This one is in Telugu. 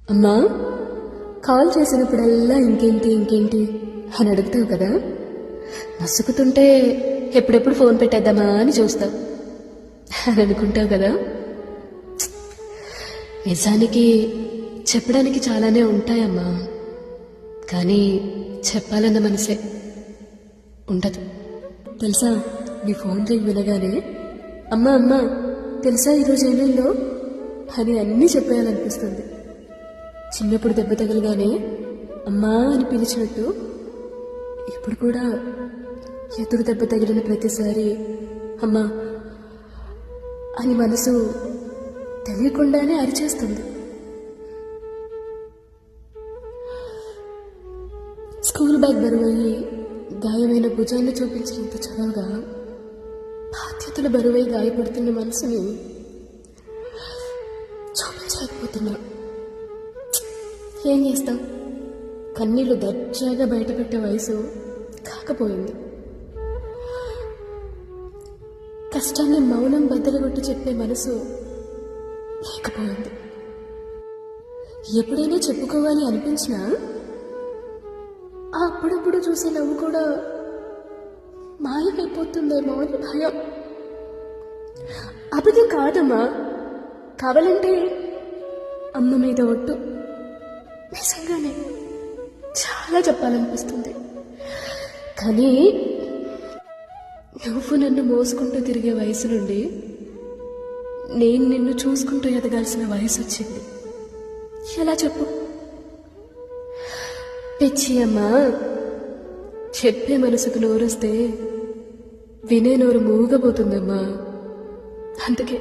అమ్మా, కాల్ చేసినప్పుడల్లా ఇంకేంటి ఇంకేంటి అని అడుగుతావు కదా. నసుకుతుంటే ఎప్పుడెప్పుడు ఫోన్ పెట్టేద్దామా అని చూస్తావు అని అనుకుంటావు కదా. నిజానికి చెప్పడానికి చాలానే ఉంటాయమ్మా, కానీ చెప్పాలన్న మనసే ఉండదు తెలుసా. నీ ఫోన్ రింగ్ వినగానే అమ్మా అమ్మా తెలుసా ఈరోజు ఏమైందో అని అన్నీ చెప్పేయాలనిపిస్తుంది. చిన్నప్పుడు దెబ్బ తగలగానే అమ్మా అని పిలిచినట్టు ఇప్పుడు కూడా ఎదురు దెబ్బ తగిలిన ప్రతిసారి అమ్మా అని మనసు తెలియకుండానే అరిచేస్తుంది. స్కూల్ బ్యాగ్ బరువయ్యి గాయమైన భుజాన్ని చూపించినంత చనువుగా బాధ్యతల బరువై గాయపడుతున్న మనసుని చూపించలేకపోతున్నా. ఏం చేస్తాం, కన్నీళ్లు దర్జాగా బయటపెట్టే వయసు కాకపోయింది. కష్టాన్ని మౌనం బద్దలుగొట్టి చెప్పే మనసు లేకపోయింది. ఎప్పుడైనా చెప్పుకోవాలి అనిపించినా అప్పుడప్పుడు చూసే నవ్వు కూడా మాయమైపోతుందేమో అని భయం. అబద్ధం కాదమ్మా, కావాలంటే అమ్మ మీద ఒట్టు, నిజంగానే చాలా చెప్పాలనిపిస్తుంది. కానీ నువ్వు నన్ను మోసుకుంటూ తిరిగే వయసు నుండి నేను నిన్ను చూసుకుంటూ ఎదగాల్సిన వయసు వచ్చింది. ఎలా చెప్పు పిచ్చి అమ్మా. చెప్పే మనసుకు నోరొస్తే వినే నోరు మూగబోతుందమ్మా. అందుకే